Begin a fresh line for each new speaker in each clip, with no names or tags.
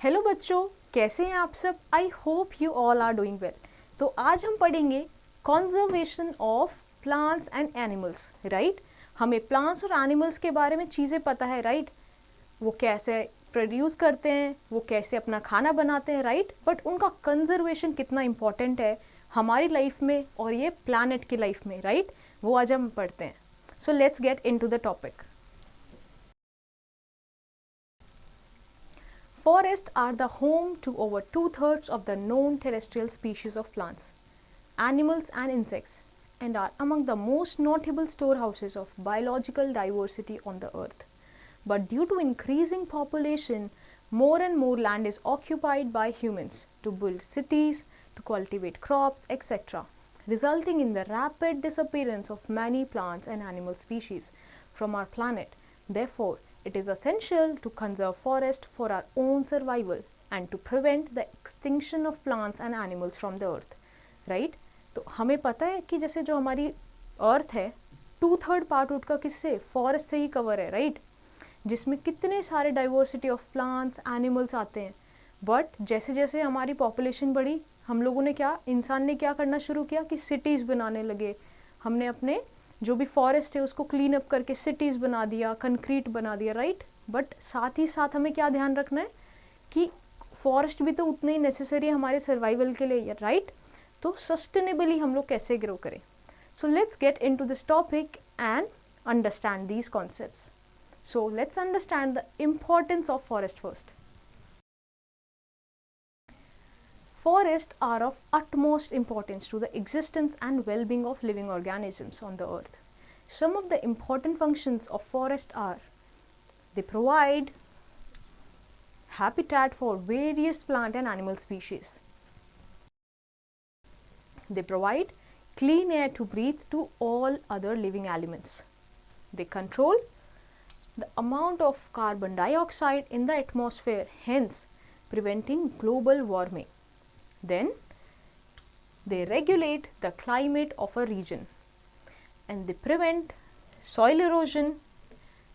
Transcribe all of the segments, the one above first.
Hello बच्चों, कैसे हैं आप सब? I hope you all are doing well. तो आज हम पढ़ेंगे conservation of plants and animals, right. हमें प्लांट्स और एनिमल्स के बारे में चीज़ें पता है, राइट। वो कैसे प्रोड्यूस करते हैं, वो कैसे अपना खाना बनाते हैं, राइट। बट उनका कंजर्वेशन कितना इम्पॉर्टेंट है हमारी लाइफ में और ये प्लानट की लाइफ में, राइट। वो आज हम पढ़ते हैं। So let's get into the topic. Forests are the home to over 2/3 of the known terrestrial species of plants, animals and insects, and are among the most notable storehouses of biological diversity on the earth. But due to increasing population, more and more land is occupied by humans to build cities, to cultivate crops, etc., resulting in the rapid disappearance of many plants and animal species from our planet. Therefore, it is essential to conserve forest for our own survival and to prevent the extinction of plants and animals from the earth, right? तो हमें पता है कि जैसे जो हमारी अर्थ है 2/3 part उसका किससे, फॉरेस्ट से ही कवर है, राइट। जिसमें कितने सारे डाइवर्सिटी ऑफ प्लांट्स एनिमल्स आते हैं। बट जैसे जैसे हमारी पॉपुलेशन बढ़ी, हम लोगों ने इंसान ने क्या करना शुरू किया कि सिटीज़ बनाने लगे। हमने अपने जो भी फॉरेस्ट है उसको क्लीन अप करके सिटीज़ बना दिया, कंक्रीट बना दिया, राइट। बट साथ ही साथ हमें क्या ध्यान रखना है कि फॉरेस्ट भी तो उतने ही नेसेसरी है हमारे सर्वाइवल के लिए, राइट। तो सस्टेनेबली हम लोग कैसे ग्रो करें। सो let's get into this topic and understand these concepts. So let's understand the importance of forest first. Forests are of utmost importance to the existence and well-being of living organisms on the earth. Some of the important functions of forests are: they provide habitat for various plant and animal species. They provide clean air to breathe to all other living elements. They control the amount of carbon dioxide in the atmosphere, hence preventing global warming. Then they regulate the climate of a region and they prevent soil erosion,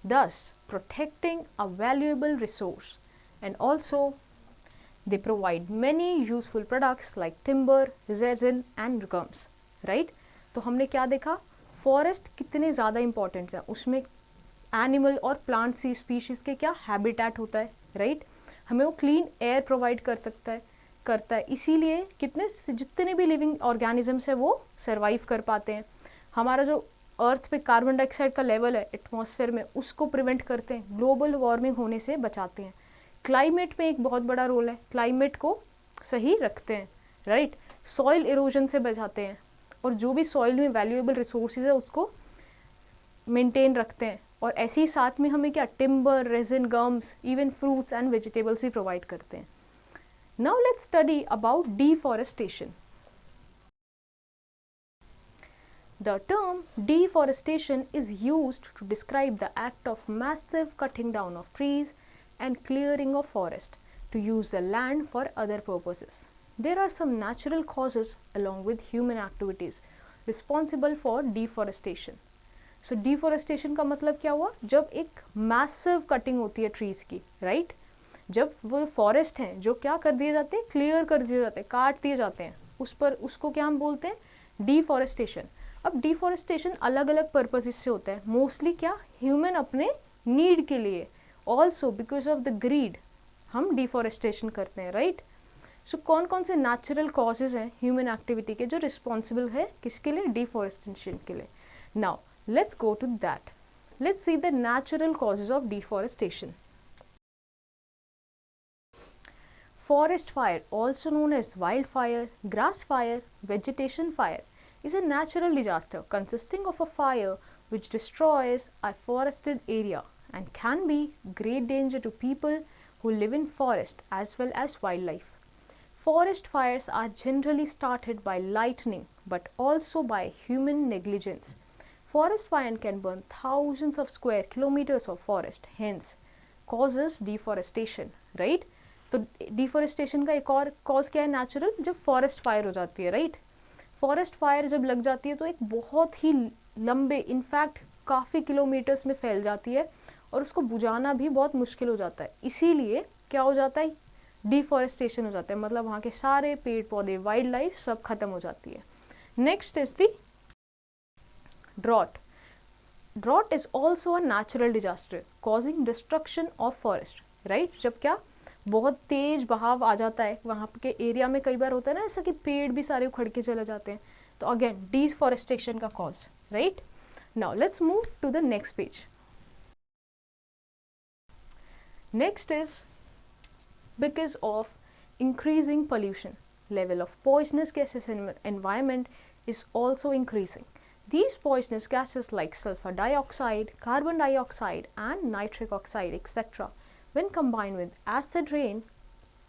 thus protecting a valuable resource. And also they provide many useful products like timber, resin and gums, right? तो हमने क्या देखा, forest कितने ज़्यादा important है, उसमें animal और plant सी species के क्या हैबिटेट होता है, राइट। हमें वो क्लीन एयर प्रोवाइड करता है, इसीलिए जितने भी लिविंग ऑर्गेनिजम्स है वो सर्वाइव कर पाते हैं। हमारा जो अर्थ पे कार्बन डाइऑक्साइड का लेवल है एटमॉस्फेयर में, उसको प्रिवेंट करते हैं, ग्लोबल वार्मिंग होने से बचाते हैं। क्लाइमेट में एक बहुत बड़ा रोल है, क्लाइमेट को सही रखते हैं, राइट। सॉइल इरोजन से बचाते हैं और जो भी सॉइल में वैल्यूएबल रिसोर्सेज है उसको मेंटेन रखते हैं। और ऐसे ही साथ में हमें क्या, timber, resin, gums, even fruits and vegetables भी प्रोवाइड करते हैं। Now let's study about deforestation. The term deforestation is used to describe the act of massive cutting down of trees and clearing of forest to use the land for other purposes. There are some natural causes along with human activities responsible for deforestation. So deforestation का मतलब क्या हुआ, जब एक massive cutting होती है trees की, right. जब वो फॉरेस्ट हैं जो क्या कर दिए जाते हैं, क्लियर कर दिए जाते हैं, काट दिए जाते हैं, उसको क्या हम बोलते हैं, डिफॉरेस्टेशन. अब डिफॉरेस्टेशन अलग अलग पर्पसेस से होता है, मोस्टली क्या, ह्यूमन अपने नीड के लिए, also because of the greed हम डिफॉरेस्टेशन करते हैं, राइट। सो कौन कौन से नेचुरल कॉजेज हैं ह्यूमन एक्टिविटी के जो रिस्पॉन्सिबल है किसके लिए, डिफॉरेस्टेशन के लिए. Now let's go to that. Let's see the natural causes of deforestation. Forest fire, also known as wildfire, grass fire, vegetation fire, is a natural disaster consisting of a fire which destroys a forested area and can be great danger to people who live in forest as well as wildlife. Forest fires are generally started by lightning but also by human negligence. Forest fire can burn thousands of square kilometers of forest, hence causes deforestation, right? तो deforestation का एक और cause क्या है natural, जब forest fire हो जाती है, राइट। फॉरेस्ट फायर जब लग जाती है तो एक बहुत ही लंबे, इनफैक्ट काफ़ी किलोमीटर्स में फैल जाती है और उसको बुझाना भी बहुत मुश्किल हो जाता है। इसीलिए क्या हो जाता है, डिफॉरेस्टेशन हो जाता है, मतलब वहाँ के सारे पेड़ पौधे, वाइल्ड लाइफ सब खत्म हो जाती है। Next is the drought. Drought is also a natural disaster causing destruction of forest, right. जब क्या बहुत तेज बहाव आ जाता है वहाँ के एरिया में, कई बार होता है ना ऐसा कि पेड़ भी सारे उखड़ के चले जाते हैं, तो अगेन डिफॉरेस्टेशन का cause, right. Now let's move to the next page. Next is because of increasing pollution, level of poisonous gases in environment is also increasing. These poisonous gases like sulfur dioxide, carbon dioxide and nitric oxide etc. when combined with acid rain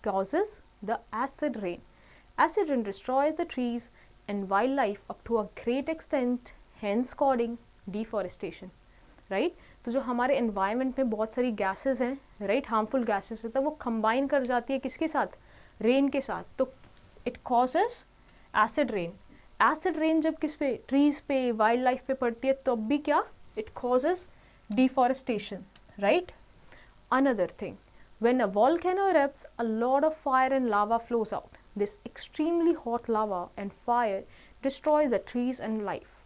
causes the acid rain. Acid rain destroys the trees and wildlife up to a great extent, hence causing deforestation, right? तो जो हमारे environment में बहुत सारी gases हैं, right, harmful gases है, तो वो कंबाइन कर जाती है किसके साथ, रेन के साथ, तो it causes acid rain. Acid rain जब किस पे, ट्रीज पे, वाइल्ड लाइफ पे पड़ती है, तब भी क्या, it causes deforestation, right. Another thing, when a volcano erupts, a lot of fire and lava flows out. This extremely hot lava and fire destroys the trees and life,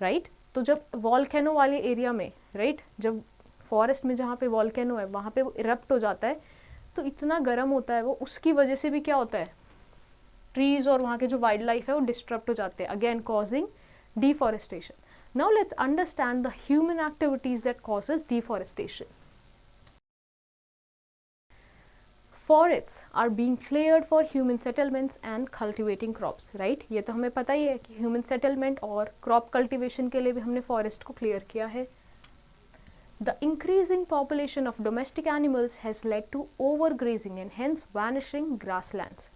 right? तो जब volcano वाले area में, right, जब forest में जहाँ पे volcano है वहाँ पे वो इरप्ट हो जाता है, तो इतना गर्म होता है वो, उसकी वजह से भी क्या होता है, ट्रीज और वहाँ के जो वाइल्ड लाइफ है वो डिस्टर्ब हो जाते हैं, again causing deforestation. Now let's understand the human activities that causes deforestation. Forests are being cleared for human settlements and cultivating crops, right? ये तो हमें पता ही है कि human settlement और crop cultivation के लिए भी हमने forest को clear किया है। The increasing population of domestic animals has led to overgrazing and hence vanishing grasslands,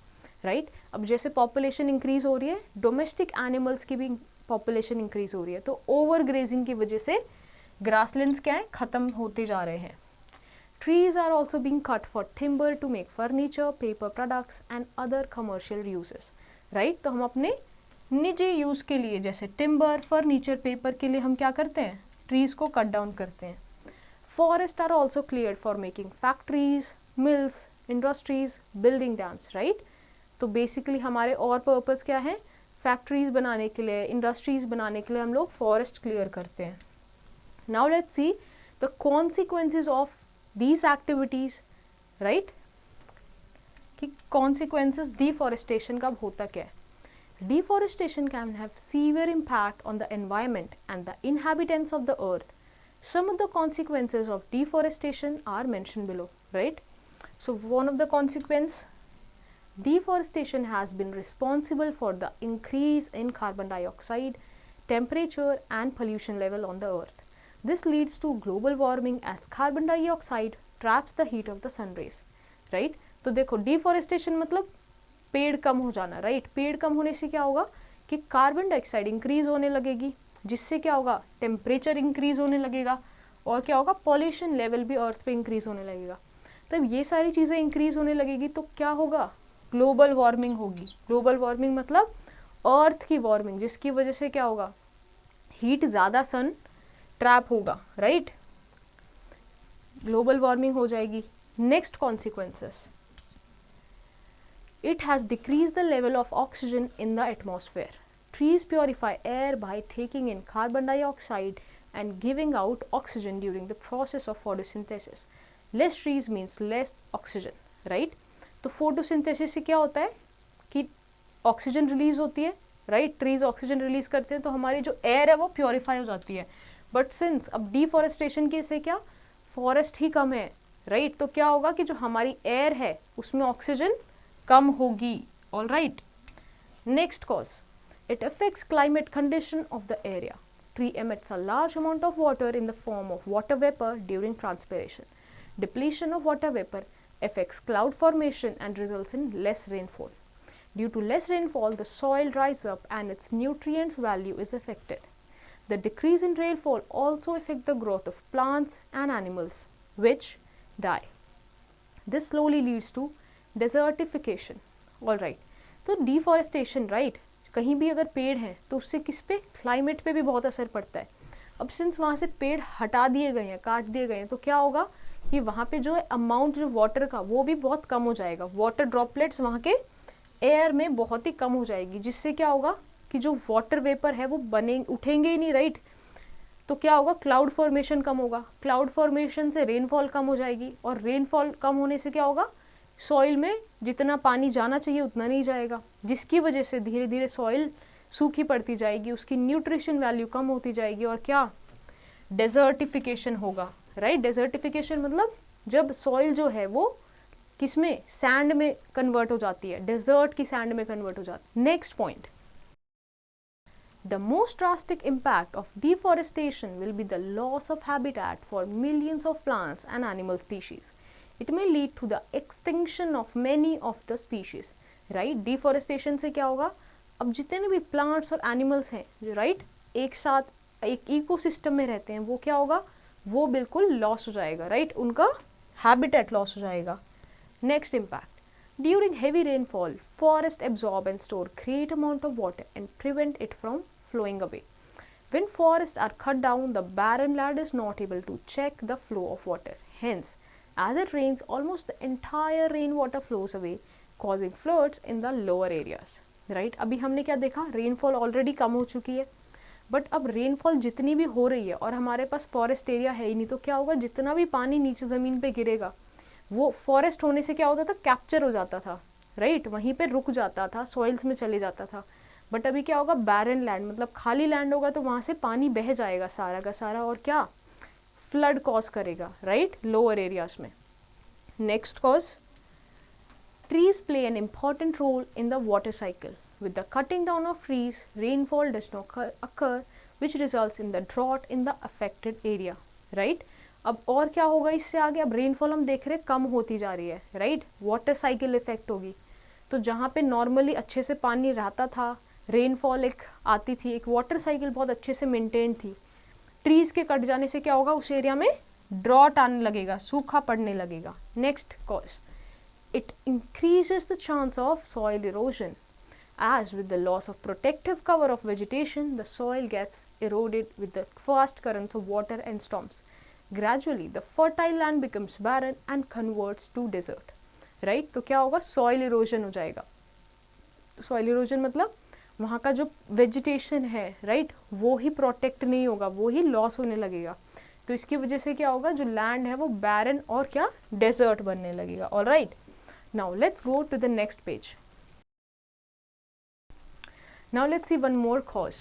right? अब जैसे population increase हो रही है, domestic animals की भी population increase हो रही है, तो overgrazing की वजह से grasslands क्या है, खत्म होते जा रहे हैं। Trees are also being cut for timber to make furniture, paper products and other commercial uses, right? तो हम अपने निजी यूज के लिए जैसे टिम्बर, फर्नीचर, पेपर के लिए हम क्या करते हैं, ट्रीज को कट डाउन करते हैं। Forests are also cleared for making factories, mills, industries, building dams, right? तो बेसिकली हमारे और पर्पस क्या है, फैक्ट्रीज बनाने के लिए, इंडस्ट्रीज बनाने के लिए हम लोग फॉरेस्ट क्लियर करते हैं। Now let's see the consequences of these activities, right? कि consequences deforestation का होता क्या है। Deforestation can have severe impact on the environment and the inhabitants of the earth. Some of the consequences of deforestation are mentioned below, right? So one of the consequence, deforestation has been responsible for the increase in carbon dioxide, temperature and pollution level on the earth. This leads to global warming as carbon dioxide traps the heat of the sun rays, right? तो देखो deforestation मतलब पेड़ कम हो जाना, right? पेड़ कम होने से क्या होगा कि कार्बन डाइऑक्साइड इंक्रीज होने लगेगी, जिससे क्या होगा, टेम्परेचर इंक्रीज होने लगेगा, और क्या होगा, पॉल्यूशन लेवल भी अर्थ पे इंक्रीज होने लगेगा। तब ये सारी चीज़ें इंक्रीज होने लगेगी तो क्या होगा, ग्लोबल वार्मिंग होगी। ग्लोबल वार्मिंग मतलब अर्थ की वार्मिंग, जिसकी वजह से क्या होगा, हीट ज़्यादा सन ट्रैप होगा, राइट? ग्लोबल वार्मिंग हो जाएगी। Next consequences, it has decrease the level of oxygen in the atmosphere. Trees purify air by taking in carbon dioxide and giving out oxygen during the process of photosynthesis. Less trees means less oxygen, right? तो photosynthesis से क्या होता है कि oxygen release होती है, right? Trees oxygen release करते हैं तो हमारी जो एयर है वो प्योरीफाई हो जाती है। बट सिंस अब डिफॉरेस्टेशन के से क्या, फॉरेस्ट ही कम है, राइट? तो क्या होगा कि जो हमारी एयर है उसमें ऑक्सीजन कम होगी, all right? Next cause, it affects climate condition of the area. Tree emits a large amount of water in the form of water vapor during transpiration. Depletion of water vapor affects cloud formation and results in less rainfall. Due to less rainfall, the soil dries up and its nutrients value is affected. The decrease in rainfall also affects the growth of plants and animals, which die. This slowly leads to desertification. All right. So deforestation, right? कहीं भी अगर पेड़ हैं तो उससे किस पे, climate पे भी बहुत असर पड़ता है। अब सिंस वहाँ से पेड़ हटा दिए गए हैं, काट दिए गए हैं, तो क्या होगा कि वहाँ पे जो है अमाउंट जो वाटर का वो भी बहुत कम हो जाएगा, वाटर ड्रॉपलेट्स वहाँ के एयर में बहुत ही कम हो जाएगी, जिससे क्या होगा कि जो वाटर वेपर है वो उठेंगे ही नहीं, राइट। तो क्या होगा, क्लाउड फॉर्मेशन कम होगा, क्लाउड फॉर्मेशन से रेनफॉल कम हो जाएगी, और रेनफॉल कम होने से क्या होगा, सॉइल में जितना पानी जाना चाहिए उतना नहीं जाएगा, जिसकी वजह से धीरे धीरे सॉइल सूखी पड़ती जाएगी, उसकी न्यूट्रिशन वैल्यू कम होती जाएगी, और क्या, डेजर्टिफिकेशन होगा, राइट। डेजर्टिफिकेशन मतलब जब सॉइल जो है वो किसमें, सैंड में कन्वर्ट हो जाती है, डेजर्ट की सैंड में कन्वर्ट हो जाती है। Next point, the most drastic impact of deforestation will be the loss of habitat for millions of plants and animal species. It may lead to the extinction of many of the species. Right? Deforestation से क्या होगा, अब जितने भी plants और animals हैं जो right एक साथ एक ecosystem में रहते हैं, वो क्या होगा, वो बिल्कुल loss हो जाएगा, right? उनका habitat loss हो जाएगा. Next impact. During heavy rainfall, forests absorb and store great amount of water and prevent it from flowing away. When forests are cut down, the barren land is not able to check the flow of water. Hence, as it rains, almost the entire rainwater flows away, causing floods in the lower areas. Right? अभी हमने क्या देखा, rainfall already कम हो चुकी है, but अब rainfall जितनी भी हो रही है और हमारे पास फॉरेस्ट एरिया है ही नहीं, तो क्या होगा, जितना भी पानी नीचे ज़मीन पे गिरेगा वो फॉरेस्ट होने से क्या होता था, कैप्चर हो जाता था, राइट, वहीं पे रुक जाता था, सॉइल्स में चले जाता था। बट अभी क्या होगा, बैरन लैंड मतलब खाली लैंड होगा, तो वहाँ से पानी बह जाएगा सारा का सारा, और क्या, फ्लड कॉज करेगा, राइट, लोअर एरियाज में। Next cause, trees play an important role in the water cycle. With the cutting down of trees, rainfall does not occur, which results in the drought in the affected area, right? अब और क्या होगा इससे आगे, अब rainfall हम देख रहे हैं कम होती जा रही है, राइट, वाटर साइकिल इफेक्ट होगी। तो जहाँ पे नॉर्मली अच्छे से पानी रहता था, रेनफॉल एक आती थी, एक वाटर साइकिल बहुत अच्छे से मेंटेन थी, ट्रीज के कट जाने से क्या होगा, उस एरिया में ड्रॉट आने लगेगा, सूखा पड़ने लगेगा। Next cause, it increases the chance of soil erosion. As with the loss of protective cover of vegetation, the soil gets eroded with the fast currents of water and storms. Gradually, the fertile land becomes barren and converts to desert. Right? तो क्या होगा, soil erosion हो जाएगा. Soil erosion मतलब वहाँ का जो vegetation है, right, वो ही protect नहीं होगा, वो ही loss होने लगेगा. तो इसकी वजह से क्या होगा, जो land है वो barren और क्या, desert बनने लगेगा. All right. Now let's go to the next page. Now let's see one more cause.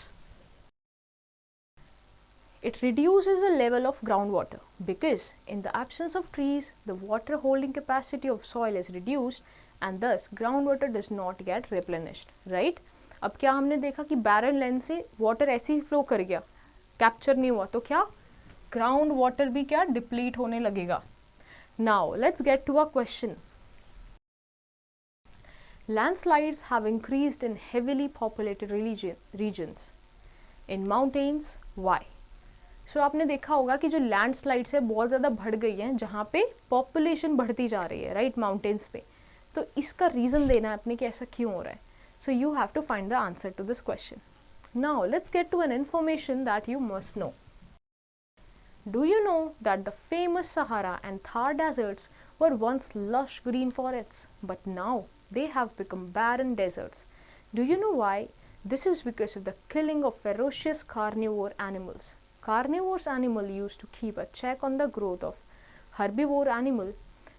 It reduces the level of groundwater because in the absence of trees, the water holding capacity of soil is reduced and thus groundwater does not get replenished. Right? अब क्या हमने देखा कि barren land से water ऐसे ही flow कर गया, capture नहीं हुआ, तो क्या, ground water भी क्या, deplete होने लगेगा. Now let's get to a question. Landslides have increased in heavily populated regions. In mountains, why? So आपने देखा होगा कि जो landslides है बहुत ज़्यादा बढ़ गई हैं, जहाँ पे population बढ़ती जा रही है, right, mountains पे. तो इसका reason देना है अपने कि ऐसा क्यों हो रहा है. So you have to find the answer to this question. Now let's get to an information that you must know. Do you know that the famous Sahara and Thar deserts were once lush green forests, but now they have become barren deserts? Do you know why? This is because of the killing of ferocious carnivore animals. Carnivores animal used to keep a check on the growth of herbivore animal.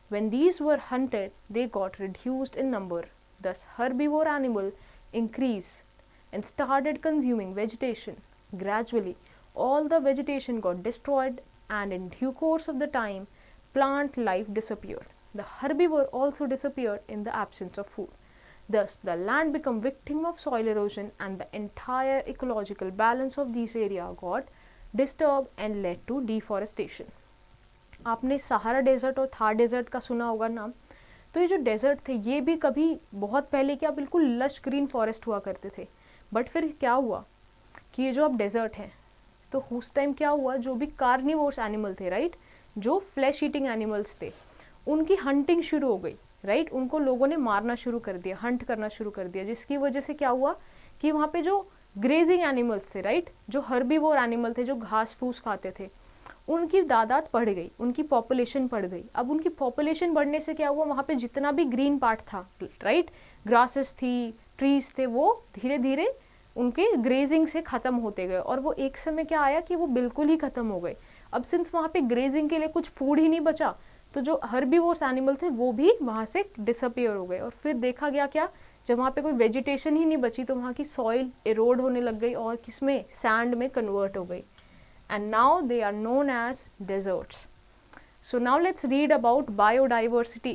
When these were hunted, they got reduced in number. Thus, herbivore animal increased and started consuming vegetation. Gradually, all the vegetation got destroyed, and in due course of the time, plant life disappeared. The herbivore also disappeared in the absence of food. Thus, the land became victim of soil erosion and the entire ecological balance of this area got disturbed and led to deforestation. आपने Sahara desert और Thar desert का सुना होगा नाम. तो ये जो desert थे ये भी कभी बहुत पहले क्या बिल्कुल लश ग्रीन फॉरेस्ट हुआ करते थे. बट फिर क्या हुआ कि ये जो अब डेजर्ट है तो उस टाइम क्या हुआ, जो भी कार्निवोर्स एनिमल थे, राइट, जो फ्लैश ईटिंग एनिमल्स थे, उनकी हंटिंग शुरू हो गई, राइट, उनको लोगों ने मारना शुरू कर दिया, हंट करना शुरू कर दिया, जिसकी वजह से क्या हुआ कि वहाँ पे जो ग्रेजिंग एनिमल्स थे, राइट, जो हर्बीवोर एनिमल थे, जो घास फूस खाते थे, उनकी तादाद बढ़ गई, उनकी पॉपुलेशन बढ़ गई। अब उनकी पॉपुलेशन बढ़ने से क्या हुआ, वहाँ पे जितना भी ग्रीन पार्ट था, राइट, ग्रासेस थी, ट्रीज थे, वो धीरे धीरे उनके ग्रेजिंग से ख़त्म होते गए और वो एक समय क्या आया कि वो बिल्कुल ही ख़त्म हो गए। अब सिंस वहाँ पे ग्रेजिंग के लिए कुछ फूड ही नहीं बचा, तो जो हर्बीवोर्स एनिमल थे वो भी वहाँ से डिसअपियर हो गए। और फिर देखा गया क्या, जब वहाँ पे कोई वेजिटेशन ही नहीं बची तो वहाँ की सॉइल एरोड होने लग गई और किसमें, सैंड में कन्वर्ट हो गई। And now they are known as deserts. So now let's read about biodiversity.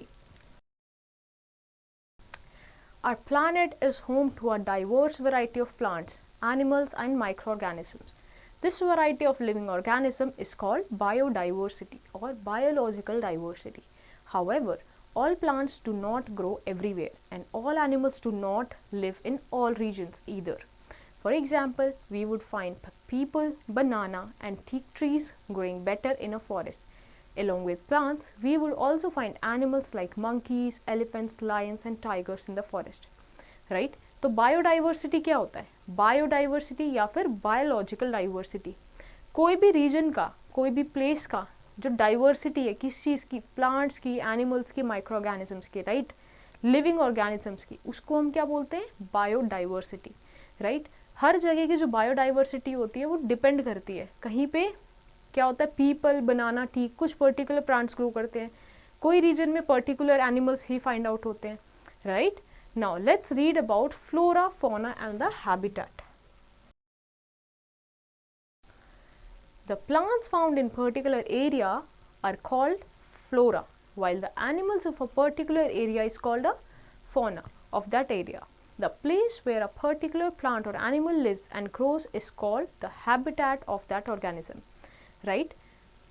Our planet is home to a diverse variety of plants, animals and microorganisms. This variety of living organism is called biodiversity or biological diversity. However, all plants do not grow everywhere and all animals do not live in all regions either. For example, we would find people, banana and teak trees growing better in a forest. Along with plants, we would also find animals like monkeys, elephants, lions and tigers in the forest. Right? तो biodiversity क्या होता है? Biodiversity या फिर biological diversity, कोई भी reason का, कोई भी प्लेस का जो डाइवर्सिटी है, किस चीज़ की, प्लांट्स की, एनिमल्स की, माइक्रो ऑर्गेनिजम्स की, राइट, लिविंग ऑर्गेनिजम्स की, उसको हम क्या बोलते हैं? Biodiversity, right. हर जगह की जो बायोडाइवर्सिटी होती है वो डिपेंड करती है, कहीं पे क्या होता है, पीपल, बनाना, टीक, कुछ पर्टिकुलर प्लांट्स ग्रो करते हैं, कोई रीजन में पर्टिकुलर एनिमल्स ही फाइंड आउट होते हैं, right. Now let's read about flora, fauna and the habitat. The plants found in particular area are called flora, while the animals of a particular area is called a fauna of that area. The place where a particular plant or animal lives and grows is called the habitat of that organism. Right?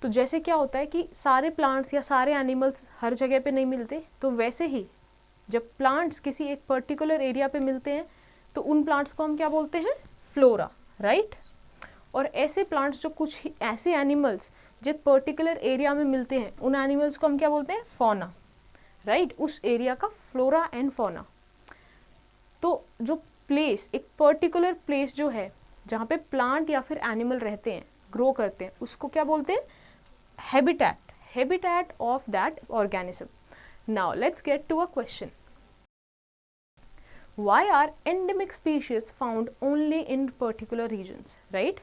तो जैसे क्या होता है कि सारे plants या सारे animals हर जगह पे नहीं मिलते, तो वैसे ही जब प्लांट्स किसी एक पर्टिकुलर एरिया पे मिलते हैं तो उन प्लांट्स को हम क्या बोलते हैं? Flora, right. और ऐसे प्लांट्स जो कुछ ऐसे एनिमल्स जो पर्टिकुलर एरिया में मिलते हैं, उन एनिमल्स को हम क्या बोलते हैं? Fauna, right. उस एरिया का फ्लोरा एंड फौना। तो जो प्लेस, एक पर्टिकुलर प्लेस जो है जहाँ पे प्लांट या फिर एनिमल रहते हैं, ग्रो करते हैं, उसको क्या बोलते हैं? Habitat, habitat of that organism. Now let's get to a question, why are endemic species found only in particular regions, right.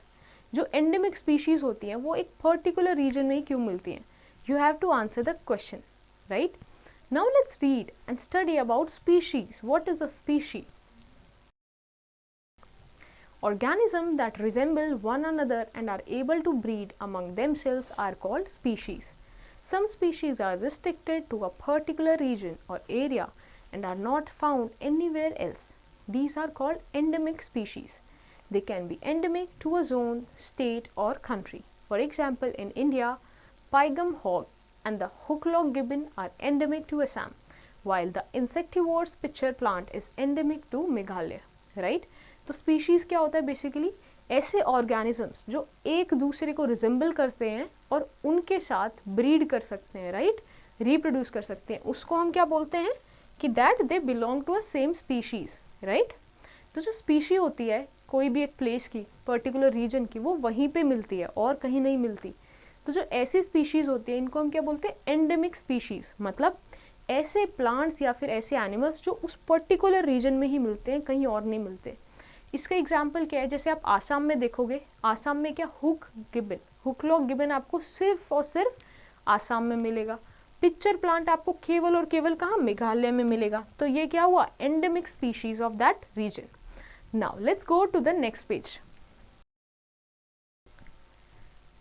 जो एंडेमिक स्पीशीज होती हैं वो एक पर्टिकुलर रीजन में ही क्यों मिलती हैं? You have to answer the question, right. Now let's read and study about species. What is a species? Organisms that resemble one another and are able to breed among themselves are called species. Some species are restricted to a particular region or area and are not found anywhere else. These are called endemic species. They can be endemic to a zone, state or country. For example, in India, Paigam hog and the hooklock gibbon are endemic to Assam, while the insectivorous pitcher plant is endemic to Meghalaya, right? तो species क्या होता है? Basically ऐसे organisms जो एक दूसरे को resemble करते हैं और उनके साथ ब्रीड कर सकते हैं, राइट, रिप्रोड्यूस कर सकते हैं, उसको हम क्या बोलते हैं? कि that they belong to a same species, right. तो जो स्पीशी होती है कोई भी एक प्लेस की, पर्टिकुलर रीजन की, वो वहीं पे मिलती है और कहीं नहीं मिलती। तो जो ऐसी स्पीशीज़ होती है इनको हम क्या बोलते हैं? Endemic species. मतलब ऐसे प्लांट्स या फिर ऐसे एनिमल्स जो उस पर्टिकुलर रीजन में ही मिलते हैं, कहीं और नहीं मिलते। इसका एग्जांपल क्या है? जैसे आप आसाम में देखोगे, आसाम में क्या, हुक गिबन, हुकलॉक गिबन आपको सिर्फ और सिर्फ आसाम में मिलेगा। पिक्चर प्लांट आपको केवल और केवल कहाँ? मेघालय में मिलेगा। तो ये क्या हुआ? Endemic species of that region. Now let's go to the next page.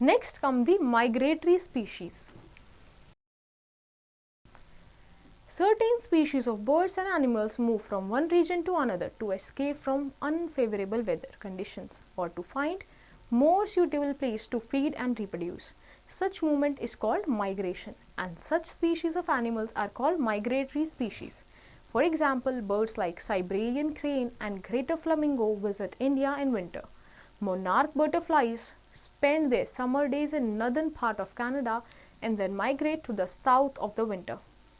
Next come the migratory species. Certain species of birds and animals move from one region to another to escape from unfavorable weather conditions or to find more suitable place to feed and reproduce. Such movement is called migration, and such species of animals are called migratory species. For example, birds like Siberian crane and greater flamingo visit India in winter. Monarch butterflies spend their summer days in northern part of Canada and then migrate to the south of the winter.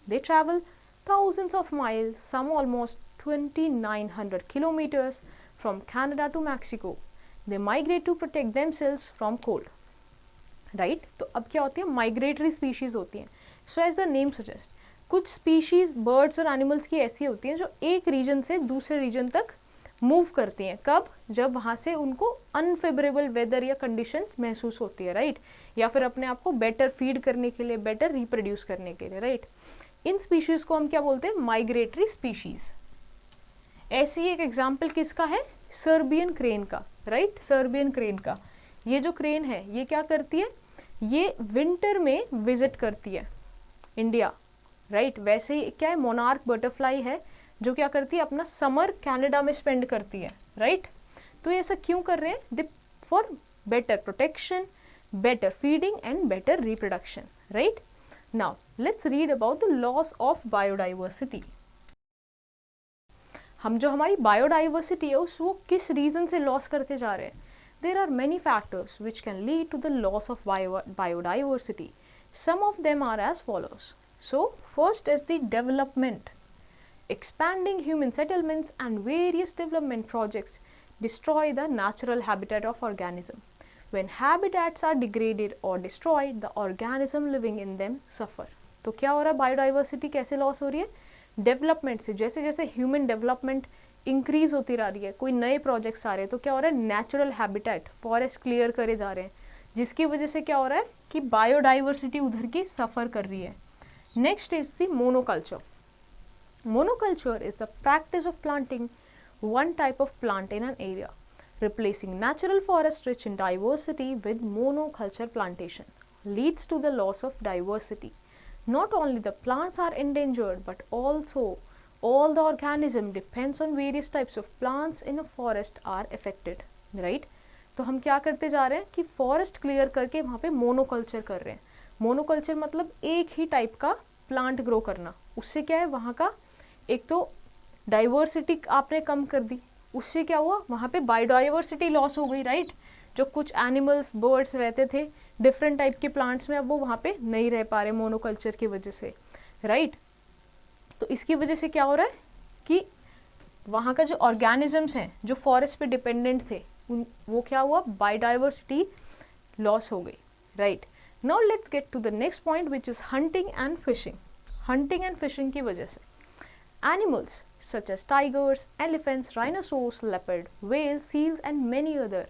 They travel thousands of miles, some almost 2,900 kilometers from Canada to Mexico. They migrate to protect themselves from cold. Right. तो अब क्या होती है, migratory species होती हैं। So as the name suggest, कुछ species birds और animals की ऐसी होती हैं जो एक रीजन से दूसरे रीजन तक मूव करती हैं। कब? जब वहाँ से उनको अनफेवरेबल वेदर या कंडीशन महसूस होती है, राइट, या फिर अपने आप को बेटर फीड करने के लिए, बेटर रिप्रोड्यूस करने के लिए, राइट। इन स्पीशीज़ को हम क्या बोलते हैं, माइग्रेटरी स्पीशीज़। ऐसी एक एग्जाम्पल किसका है, सर्बियन क्रेन का, राइट, सर्बियन क्रेन का। ये जो क्रेन है ये क्या करती है, ये विंटर में विजिट करती है इंडिया, राइट। वैसे ही क्या है, मोनार्क बटरफ्लाई है जो क्या करती है, अपना समर कनाडा में स्पेंड करती है, राइट। तो ये ऐसा क्यों कर रहे हैं, for better protection, better feeding and better reproduction, right. Now let's read about the loss of biodiversity. हम जो हमारी बायोडाइवर्सिटी है उस वो किस रीजन से लॉस करते जा रहे हैं। There are many factors which can lead to the loss of biodiversity. Some of them are as follows. So, first is the development. Expanding human settlements and various development projects destroy the natural habitat of organism. When habitats are degraded or destroyed, the organism living in them suffer. तो क्या हो रहा है, biodiversity कैसे loss हो रही है, development से। जैसे जैसे ह्यूमन डेवलपमेंट इंक्रीज होती रह रही है, कोई नए प्रोजेक्ट्स आ रहे हैं, तो क्या हो रहा है, नेचुरल हैबिटेट, फॉरेस्ट क्लियर करे जा रहे हैं, जिसकी वजह से क्या हो रहा है कि बायोडाइवर्सिटी उधर की सफ़र कर रही है। Next is the monoculture. Monoculture is the practice of planting one type of plant in an area, replacing natural forest rich in diversity with monoculture plantation, leads to the loss of diversity. Not only the plants are endangered, but also all the organism depends on various types of plants in a forest are affected, right? तो हम क्या करते जा रहे हैं कि forest clear करके वहाँ पे मोनोकल्चर कर रहे हैं। मोनोकल्चर मतलब एक ही टाइप का प्लांट ग्रो करना। उससे क्या है, वहाँ का एक तो डाइवर्सिटी आपने कम कर दी, उससे क्या हुआ, वहाँ पे बायोडाइवर्सिटी लॉस हो गई, राइट। जो कुछ एनिमल्स, बर्ड्स रहते थे डिफरेंट टाइप के प्लांट्स में, अब वो वहाँ पे नहीं रह पा रहे मोनोकल्चर की वजह से, राइट। तो इसकी वजह से क्या हो रहा है कि वहाँ का जो ऑर्गेनिजम्स हैं जो फॉरेस्ट पे डिपेंडेंट थे, वो क्या हुआ, बायोडाइवर्सिटी लॉस हो गई, right. Now let's get to the next point which is hunting and fishing. Hunting and fishing की वजह से animals such as tigers, elephants, rhinoceros, leopard, whales, seals and many other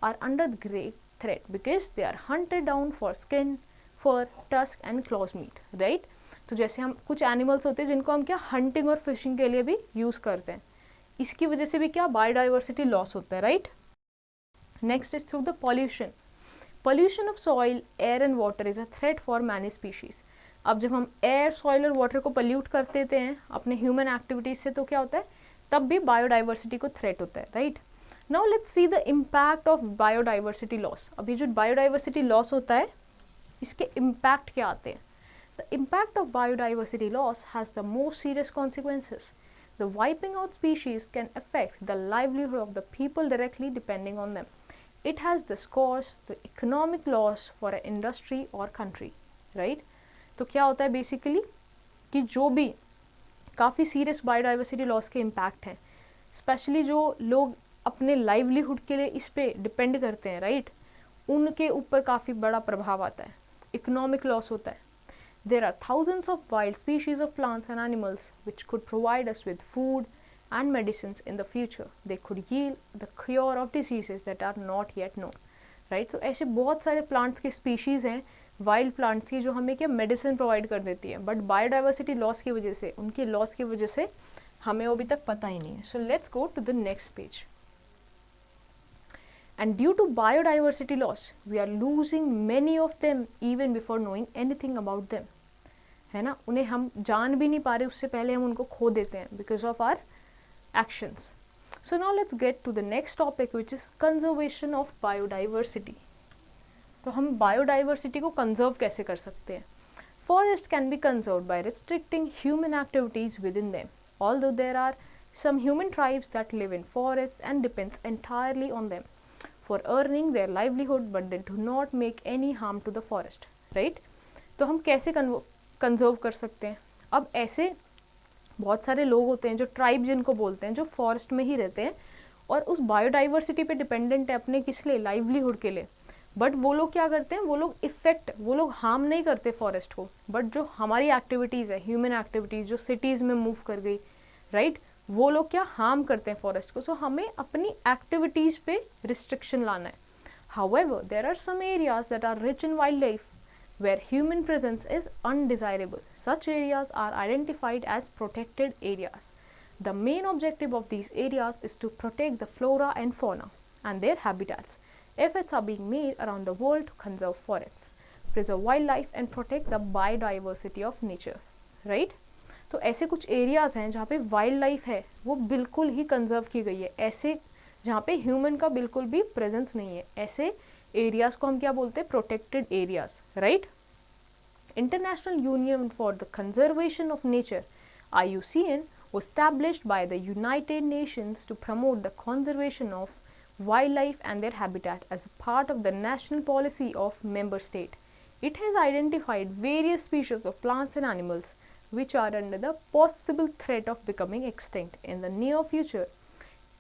are under great threat because they are hunted down for skin, fur, tusk and claws meat, right? तो जैसे हम कुछ animals होते हैं जिनको हम क्या हंटिंग और फिशिंग के लिए भी यूज़ करते हैं, इसकी वजह से भी क्या बायोडाइवर्सिटी लॉस होता है, right. Next is through the pollution. Pollution of soil, air and water is a threat for many species. अब जब हम एयर, सॉइल और वाटर को पोल्यूट कर देते हैं अपने ह्यूमन एक्टिविटीज से, तो क्या होता है, तब भी बायोडाइवर्सिटी को थ्रेट होता है, right. Now let's see the impact of biodiversity loss. अभी जो बायोडाइवर्सिटी लॉस होता है इसके इम्पैक्ट क्या आते हैं। The impact of biodiversity loss has the most serious consequences. The wiping out species can affect the livelihood of the people directly depending on them. It has thus caused the economic loss for an industry or country, right? तो क्या होता है basically कि जो भी काफ़ी serious biodiversity loss के impact हैं, स्पेशली जो लोग अपने लाइवलीहुड के लिए इस पे डिपेंड करते हैं, राइट, उनके ऊपर काफ़ी बड़ा प्रभाव आता है, इकोनॉमिक लॉस होता है. There are thousands of wild species of plants and animals which could provide us with food and medicines in the future. They could yield the cure of diseases that are not yet known, right? तो ऐसे बहुत सारे plants के species हैं, wild plants की, जो हमें क्या मेडिसिन प्रोवाइड कर देती है, बट बायोडाइवर्सिटी लॉस की वजह से, उनकी लॉस की वजह से हमें वो अभी तक पता ही नहीं है. So let's go to the next page. And due to biodiversity loss, we are losing many of them even before knowing anything about them. है ना, उन्हें हम जान भी नहीं पा रहे, उससे पहले हम उनको खो देते हैं because of our actions. So now let's get to the next topic which is conservation of biodiversity. तो हम biodiversity को conserve कैसे कर सकते हैं? Forests can be conserved by restricting human activities within them. Although there are some human tribes that live in forests and depends entirely on them for earning their livelihood, but they do not make any harm to the forest. Right? तो हम कैसे conserve कर सकते हैं? अब ऐसे बहुत सारे लोग होते हैं जो ट्राइब जिनको बोलते हैं, जो फॉरेस्ट में ही रहते हैं और उस बायोडाइवर्सिटी पे डिपेंडेंट है अपने किस लिए, लाइवलीहुड के लिए. बट वो लोग क्या करते हैं, वो लोग हार्म नहीं करते फॉरेस्ट को, बट जो हमारी एक्टिविटीज़ है, ह्यूमन एक्टिविटीज़ जो सिटीज़ में मूव कर गई, राइट, वो लोग क्या हार्म करते हैं फॉरेस्ट को. सो हमें अपनी एक्टिविटीज़ पे रिस्ट्रिक्शन लाना है. However there are some areas that are rich in wild life where human presence is undesirable. Such areas are identified as protected areas. The main objective of these areas is to protect the flora and fauna and their habitats. Efforts are being made around the world to conserve forests, preserve wildlife and protect the biodiversity of nature. Right? तो ऐसे कुछ areas हैं जहाँ पे wild life है वो बिल्कुल ही conserve की गई है, ऐसे जहाँ पे ह्यूमन का बिल्कुल भी प्रेजेंस नहीं है, ऐसे एरियाज को हम क्या बोलते हैं, protected areas. Right. International union for the conservation of nature IUCN was established by the United Nations to promote the conservation of wildlife and their habitat as a part of the national policy of member state. It has identified various species of plants and animals which are under the possible threat of becoming extinct in the near future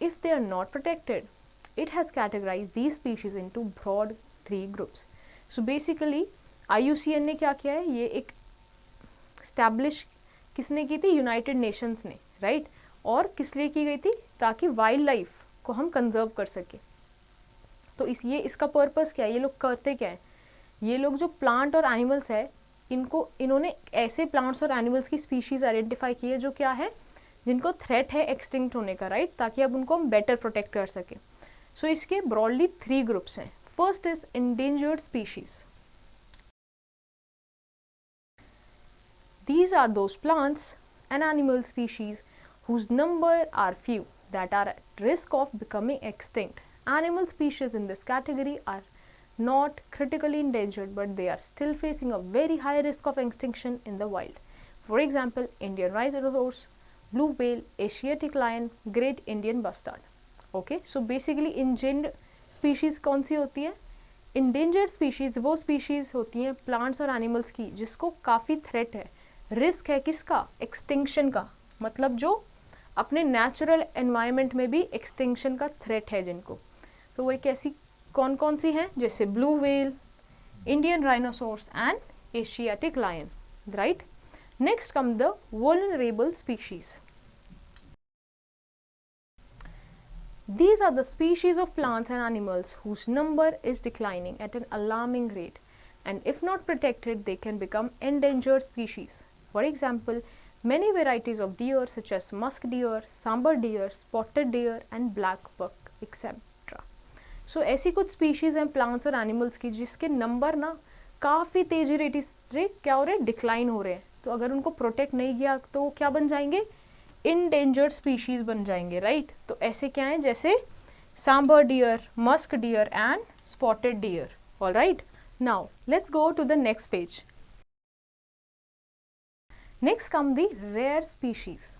if they are not protected. It has categorized these species into broad 3 groups. So basically IUCN ने क्या किया है, ये एक establish किसने की थी, United Nations ने, राइट. और किस लिए की गई थी, ताकि वाइल्ड लाइफ को हम कंजर्व कर सके. तो इसका पर्पस क्या है, ये लोग करते क्या है, ये लोग जो प्लांट और एनिमल्स है इन्होंने ऐसे प्लांट्स और एनिमल्स की स्पीशीज आइडेंटिफाई की है जो क्या है, जिनको थ्रेट है एक्सटिंक्ट होने का, राइट, ताकि अब उनको हम बेटर प्रोटेक्ट कर सके. सो इसके ब्रॉडली 3 ग्रुप्स हैं. First is endangered species. These are those plants and animal species whose number are few that are at risk of becoming extinct. Animal species in this category are not critically endangered, but they are still facing a very high risk of extinction in the wild. For example, Indian rhinoceros, blue whale, Asiatic lion, great Indian bustard. Okay, so basically endangered species कौन सी होती है, endangered species वो species होती हैं plants और animals की जिसको काफ़ी threat है, रिस्क है किसका, एक्सटिंक्शन का, मतलब जो अपने नेचुरल एनवायरनमेंट में भी एक्सटिंक्शन का थ्रेट है जिनको. तो वो एक ऐसी कौन कौन सी हैं, जैसे blue whale, Indian rhinoceros and Asiatic lion. Right. Next come the vulnerable species. These are the species of plants and animals whose number is declining at an alarming rate, and if not protected, they can become endangered species. For example, many varieties of deer such as musk deer, sambar deer, spotted deer and black buck etc. So ऐसी कुछ species हैं plants और animals की जिसके number ना काफ़ी तेजी rate से क्या हो रहे हैं, डिक्लाइन हो रहे हैं. तो अगर उनको प्रोटेक्ट नहीं किया तो क्या बन जाएंगे, इंडेंजर्ड स्पीशीज बन जाएंगे. राइट. तो ऐसे क्या हैं, जैसे sambar deer, musk deer and spotted deer. All right. Now let's go to the next page. Next come the rare species.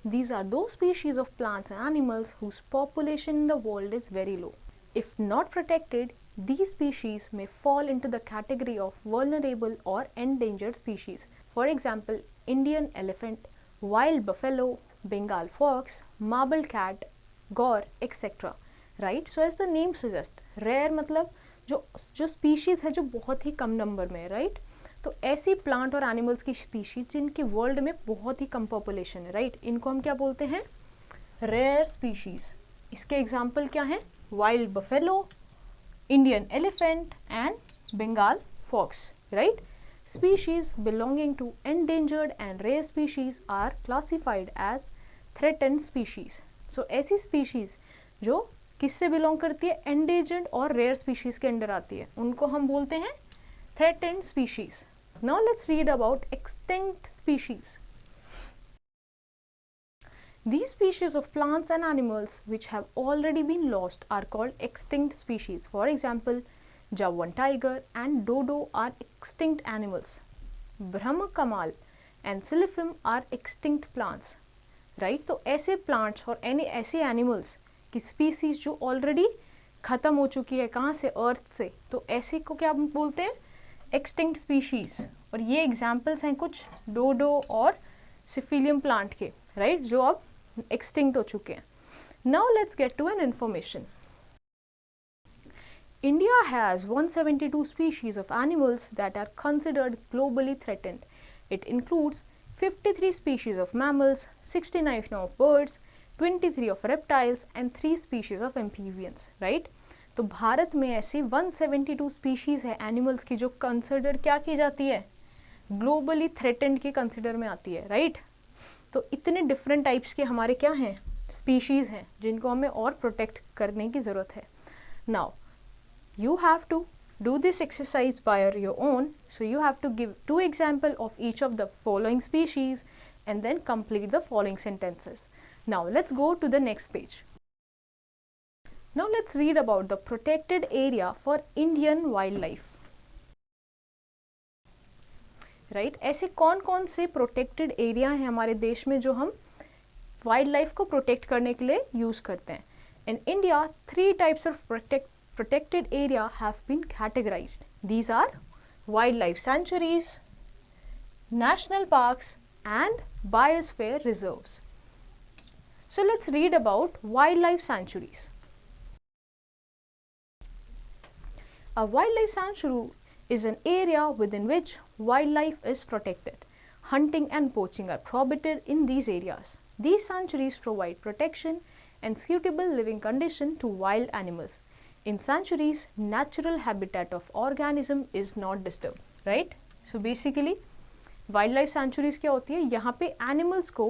These are those species of plants and animals whose population in the world is very low. If not protected, these species may fall into the category of vulnerable or endangered species. For example, Indian elephant, wild buffalo, Bengal fox, marble cat, gaur, etc. Right? So as the name suggests, rare मतलब जो species है जो बहुत ही कम number में है. Right. तो ऐसी plant और एनिमल्स की स्पीशीज जिनकी वर्ल्ड में बहुत ही कम पॉपुलेशन है. राइट. इनको हम क्या बोलते हैं, रेयर स्पीशीज. इसके एग्जाम्पल क्या हैं, wild buffalo, Indian elephant and Bengal fox. Right. Species belonging to endangered and rare species are classified as threatened species. So ऐसी species जो किससे belong करती है, endangered और rare species के अंडर आती है, उनको हम बोलते हैं threatened species. Now let's read about extinct species. These species of plants and animals which have already been lost are called extinct species. For example, Javan tiger and dodo are extinct animals. Brahma kamal and Siliphium are extinct plants. Right? तो ऐसे plants और ऐसे animals की species जो already ख़त्म हो चुकी है, कहाँ से, अर्थ से, तो ऐसे को क्या बोलते हैं, extinct species. और ये examples हैं कुछ डोडो और सिफिलियम plant के, right? जो अब extinct हो चुके हैं. Now let's get to an information. India has 172 species of animals that are considered globally threatened. It includes 53 species of mammals, 69 of birds, 23 of reptiles and 3 species of amphibians, right? तो भारत में ऐसी 172 species है animals की जो consider क्या की जाती है, ग्लोबली थ्रेटेंड के कंसिडर में आती है, राइट? तो इतने डिफरेंट टाइप्स के हमारे क्या हैं, स्पीशीज़ हैं जिनको हमें और प्रोटेक्ट करने की ज़रूरत है. Now you have to do this exercise by your own, so you have to give 2 examples of each of the following species and then complete the following sentences. Now let's go to the next page. Now let's read about the protected area for Indian wildlife. Right? ऐसे कौन कौन से protected area हैं हमारे देश में जो हम वाइल्ड लाइफ को प्रोटेक्ट करने के लिए यूज़ करते हैं. In India, 3 types of protected area have been categorized. These are wildlife sanctuaries, national parks and biosphere reserves. So let's read about wildlife sanctuaries. A wildlife sanctuary is an area within which wildlife is protected. Hunting and poaching are prohibited in these areas. These sanctuaries provide protection and suitable living condition to wild animals. In sanctuaries, natural habitat of organism is not disturbed, right? So basically, wildlife sanctuaries क्या होती है, यहाँ पे animals को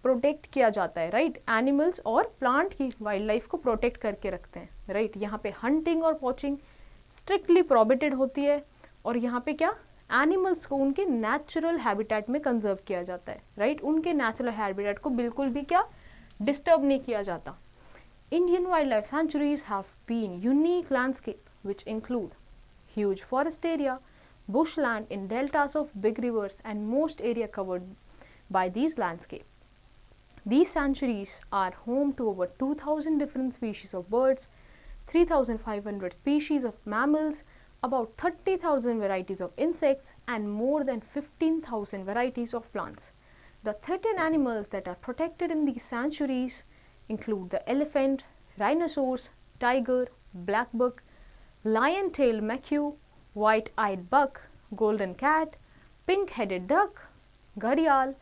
protect किया जाता है, right? Animals और प्लांट की वाइल्ड लाइफ को प्रोटेक्ट करके रखते हैं, राइट? यहाँ पे हंटिंग और पॉचिंग स्ट्रिक्टली प्रोहिबिटेड होती है और यहाँ पे क्या, एनिमल्स को उनके नेचुरल हैबिटेट में कंजर्व किया जाता है, राइट? उनके नेचुरल हैबिटेट को बिल्कुल भी क्या डिस्टर्ब नहीं किया जाता. Indian wildlife sanctuaries have been unique landscape which include huge forest area, bushland in deltas of big rivers and most area covered by these landscape. These sanctuaries are home to over 2,000 different species of birds, 3,500 species of mammals, about 30,000 varieties of insects and more than 15,000 varieties of plants. The threatened animals that are protected in these sanctuaries include the elephant, rhinoceros, tiger, black buck, lion-tailed macaque, white-eyed buck, golden cat, pink-headed duck, gharial,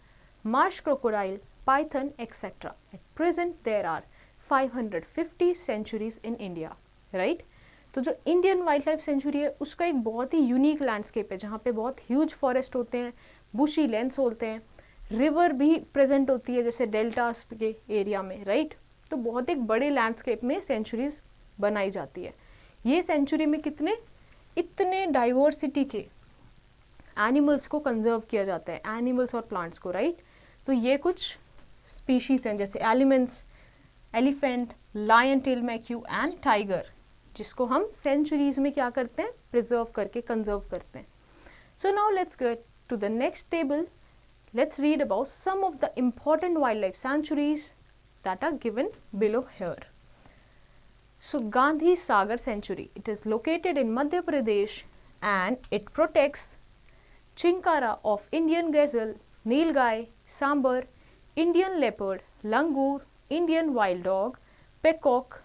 marsh crocodile, python, etc. At present, there are 550 sanctuaries in India, right? तो जो Indian wild life century है उसका एक बहुत ही unique landscape है जहाँ पे बहुत ह्यूज फॉरेस्ट होते हैं, बुशी लैंड्स होते हैं, रिवर भी प्रेजेंट होती है जैसे डेल्टास के एरिया में, राइट? तो बहुत एक बड़े लैंडस्केप में सेंचुरीज बनाई जाती है. ये सेंचुरी में कितने इतने डाइवर्सिटी के एनिमल्स को कंजर्व किया जाता है, एनिमल्स और प्लांट्स को, राइट? तो ये कुछ स्पीशीज हैं जैसे elements, elephant, lion tail macaque and tiger, जिसको हम सेंचुरीज में क्या करते हैं, प्रिजर्व करके कंजर्व करते हैं. So now let's get to the next table. Let's read about some of the important wildlife sanctuaries that are given below here. So Gandhi Sagar Sanctuary, it is located in Madhya Pradesh and it protects Chinkara of Indian gazelle, nilgai, sambar, Indian leopard, langur, Indian wild dog, peacock,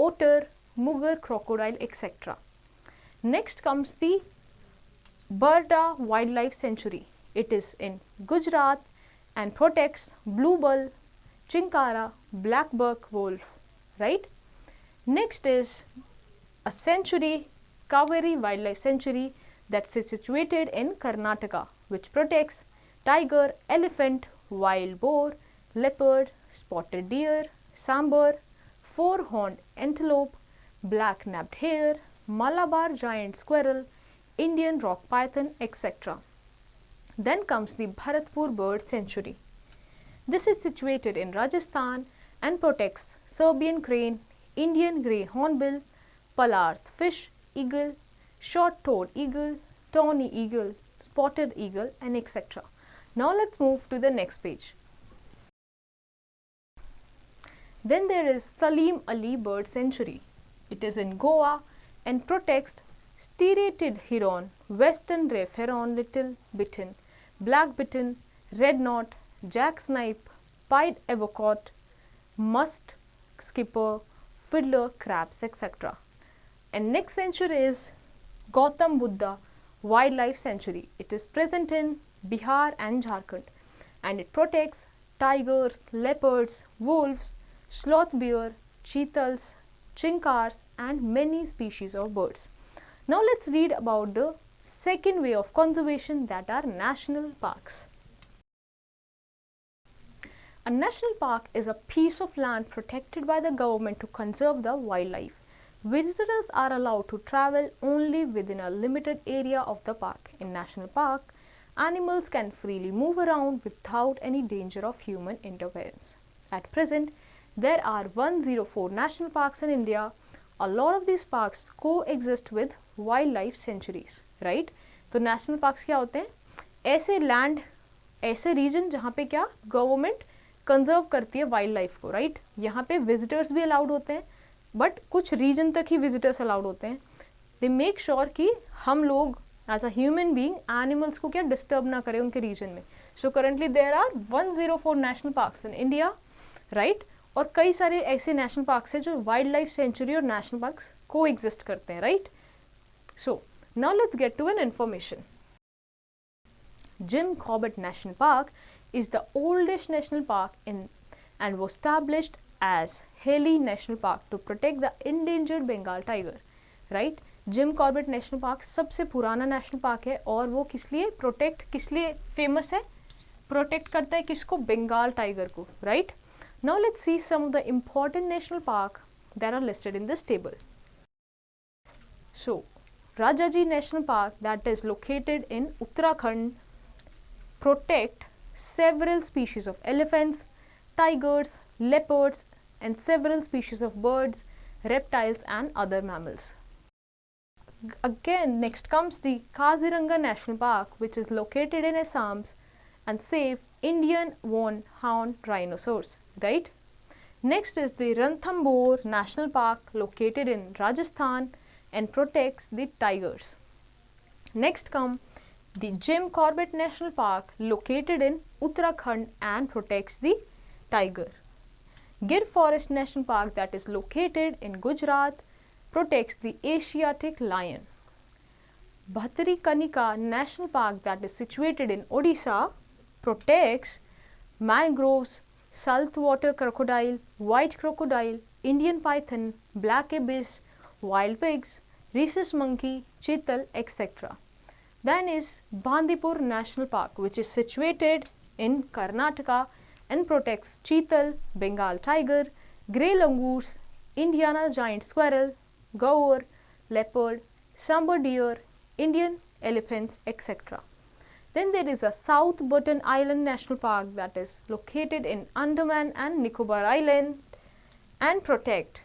otter, mugar crocodile, etc. Next comes the Barda Wildlife Sanctuary. It is in Gujarat and protects blue bull, chinkara, black buck wolf, right? Next is a sanctuary, Kaveri Wildlife Sanctuary, that is situated in Karnataka, which protects tiger, elephant, wild boar, leopard, spotted deer, sambar, four-horned antelope, black-napped hare, Malabar giant squirrel, Indian rock python, etc. Then comes the Bharatpur Bird Sanctuary. This is situated in Rajasthan and protects Serbian crane, Indian grey hornbill, Palar's fish eagle, short-toed eagle, tawny eagle, spotted eagle and etc. Now let's move to the next page. Then there is Salim Ali Bird Sanctuary. It is in Goa and protects striated heron, western reef heron, little bittern, black bittern, red knot, jack snipe, pied avocet, musk skipper, fiddler, crabs, etc. And next sanctuary is Gautam Buddha Wildlife Sanctuary. It is present in Bihar and Jharkhand, and it protects tigers, leopards, wolves, sloth bear, cheetahs, chinkars, and many species of birds. Now let's read about the second way of conservation, that are national parks. A national park is a piece of land protected by the government to conserve the wildlife. Visitors are allowed to travel only within a limited area of the park. In national park, animals can freely move around without any danger of human interference. At present, there are 104 national parks in India. A lot of these parks coexist with wildlife sanctuaries, right? तो national parks क्या होते हैं? ऐसे land, ऐसे region जहाँ पे क्या government conserve करती है वाइल्ड लाइफ को, राइट? यहाँ पे विजिटर्स भी अलाउड होते हैं, बट कुछ रीजन तक ही विजिटर्स अलाउड होते हैं. दे मेक श्योर कि हम लोग as a human being animals को क्या डिस्टर्ब ना करें उनके रीजन में. So currently there are 104 national parks in India, right? और कई सारे ऐसे नेशनल पार्क्स हैं जो वाइल्ड लाइफ सेंचुरी और नेशनल पार्क्स को एग्जिस्ट करते हैं, right? So now let's get to an information. Jim Corbett National Park is the oldest national park and was established as Haley National Park to protect the endangered Bengal tiger, right? Jim Corbett National Park सबसे पुराना national park है और वो किस लिए famous है? Protect करता है किसको? बंगाल टाइगर को, right? Now let's see some of the important national park that are listed in this table. So Rajaji National Park, that is located in Uttarakhand, protect several species of elephants, tigers, leopards, and several species of birds, reptiles, and other mammals. Again, next comes the Kaziranga National Park, which is located in Assam and save Indian horned rhinoceros, right? Next is the Ranthambore National Park, located in Rajasthan and protects the tigers. Next come the Jim Corbett National Park, located in Uttarakhand and protects the tiger. Gir Forest National Park, that is located in Gujarat, protects the Asiatic lion. Bhatarikanika National Park, that is situated in Odisha, protects mangroves, saltwater crocodile, white crocodile, Indian python, black ibis, wild pigs, rhesus monkey, chital, etc. Then is Bandipur National Park, which is situated in Karnataka and protects cheetal, Bengal tiger, grey langurs, Indiana giant squirrel, gaur, leopard, sambar deer, Indian elephants, etc. Then there is a South Button Island National Park, that is located in Andaman and Nicobar Island and protect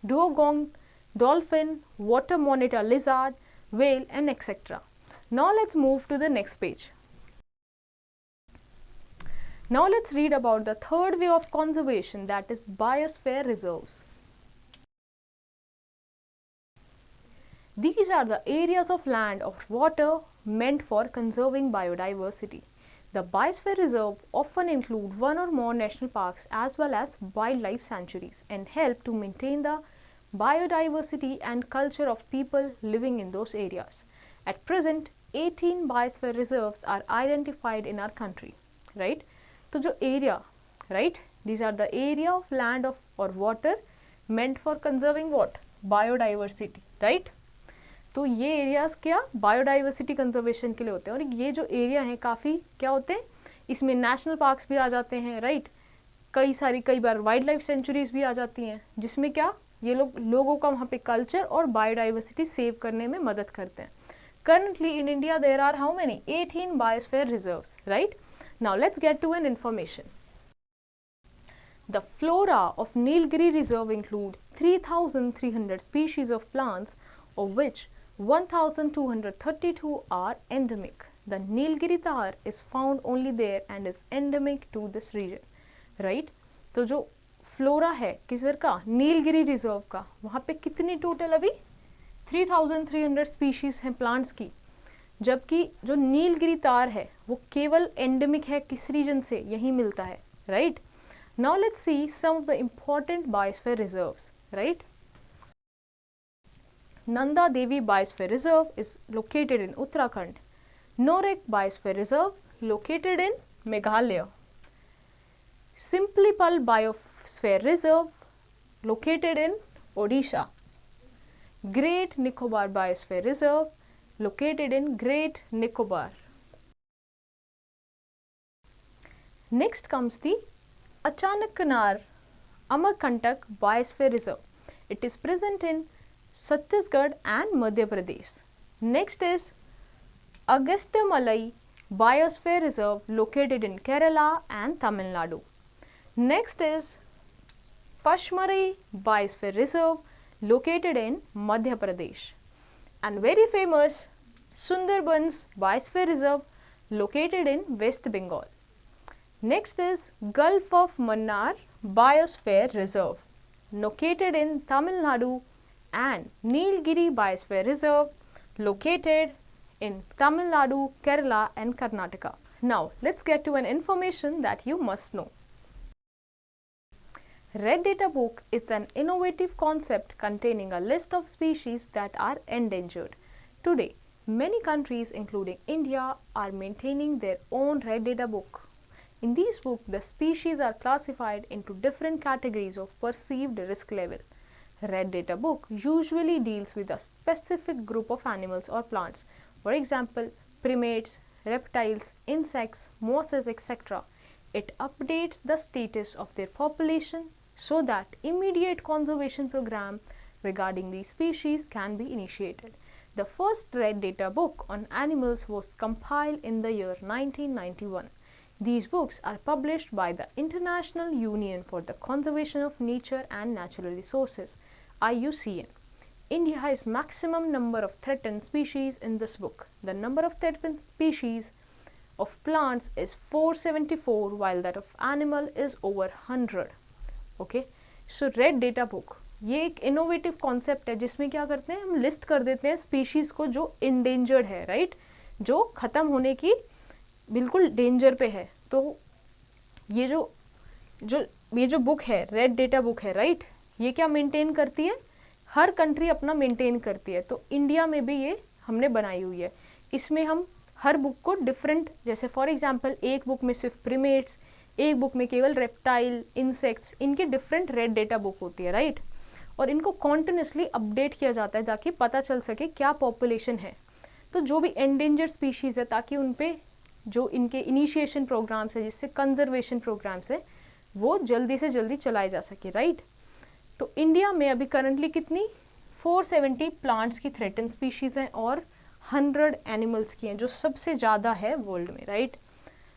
dugong, dolphin, water monitor lizard, whale, and etc. Now let's move to the next page. Now let's read about the third way of conservation, that is biosphere reserves. These are the areas of land or water meant for conserving biodiversity. The biosphere reserve often include one or more national parks as well as wildlife sanctuaries and help to maintain the biodiversity and culture of people living in those areas. At present, 18 biosphere reserves are identified in our country, right? So, जो area, right? These are the area of land or water meant for conserving what? Biodiversity, right? तो ये areas क्या biodiversity conservation के लिए होते हैं और ये जो एरिया हैं काफ़ी क्या होते हैं, इसमें नेशनल पार्क्स भी आ जाते हैं, राइट? कई बार वाइल्ड लाइफ सेंचुरीज भी आ जाती हैं जिसमें क्या ये लोगों का वहाँ पे कल्चर और बायोडाइवर्सिटी सेव करने में मदद करते हैं. Currently in India there are how many? 18 biosphere reserves, right? Now let's get to an information. The flora of Nilgiri Reserve include 3,300 species of plants, of which 1,232 are endemic. The Nilgiri tar is found only there and is endemic to this region, right? तो जो flora है kisser का? Nilgiri reserve का, वहाँ पे कितनी total अभी 3,300 species हैं प्लांट्स की, जबकि जो नीलगिरी तार है वो केवल एंडेमिक है किस रीजन से? यहीं मिलता है, right? Now let's see some of the important biosphere reserves, right? Nanda Devi Biosphere Reserve is located in Uttarakhand. Norek Biosphere Reserve located in Meghalaya. Simplipal Biosphere Reserve located in Odisha. Great Nicobar Biosphere Reserve located in Great Nicobar. Next comes the Achanakkanar Amarkantak Biosphere Reserve. It is present in Chhattisgarh and Madhya Pradesh. Next is Agastyamalai Biosphere Reserve located in Kerala and Tamil Nadu. Next is Pachmarai Biosphere Reserve located in Madhya Pradesh. And very famous Sundarbans Biosphere Reserve located in West Bengal. Next is Gulf of Mannar Biosphere Reserve located in Tamil Nadu, and Nilgiri Biosphere Reserve located in Tamil Nadu, Kerala and Karnataka. Now let's get to an information that you must know. Red Data Book is an innovative concept containing a list of species that are endangered. Today, many countries including India are maintaining their own Red Data Book. In this book, the species are classified into different categories of perceived risk level. Red Data Book usually deals with a specific group of animals or plants, for example, primates, reptiles, insects, mosses, etc. It updates the status of their population so that immediate conservation program regarding these species can be initiated. The first Red Data Book on animals was compiled in the year 1991. These books are published by the International Union for the Conservation of Nature and Natural Resources, IUCN. India has maximum number of threatened species in this book. The number of threatened species of plants is 474 while that of animal is over 100. Okay, so Red Data Book ये एक innovative concept है जिसमें क्या करते हैं, हम list कर देते हैं स्पीशीज को जो इंडेंजर्ड है, राइट, जो खत्म होने की बिल्कुल डेंजर पे है. तो ये जो बुक है, रेड डेटा बुक है, राइट, ये क्या मेंटेन करती है, हर कंट्री अपना मेंटेन करती है. तो इंडिया में भी ये हमने बनाई हुई है. इसमें हम हर बुक को डिफरेंट, जैसे फॉर एग्जांपल एक बुक में सिर्फ प्रीमेट्स, एक बुक में केवल रेप्टाइल, इंसेक्ट्स, इनके डिफरेंट रेड डेटा बुक होती है, राइट. और इनको कॉन्टिन्यूसली अपडेट किया जाता है ताकि पता चल सके क्या पॉपुलेशन है. तो जो भी एंडेंजर्ड स्पीशीज़ है ताकि उन पे जो इनके इनिशिएशन प्रोग्राम्स है, जिससे कंजर्वेशन प्रोग्राम्स है, वो जल्दी से जल्दी चलाए जा सके, राइट. तो इंडिया में अभी करंटली कितनी 470 प्लांट्स की थ्रेटन स्पीशीज़ हैं और 100 एनिमल्स की हैं, जो सबसे ज़्यादा है वर्ल्ड में, right.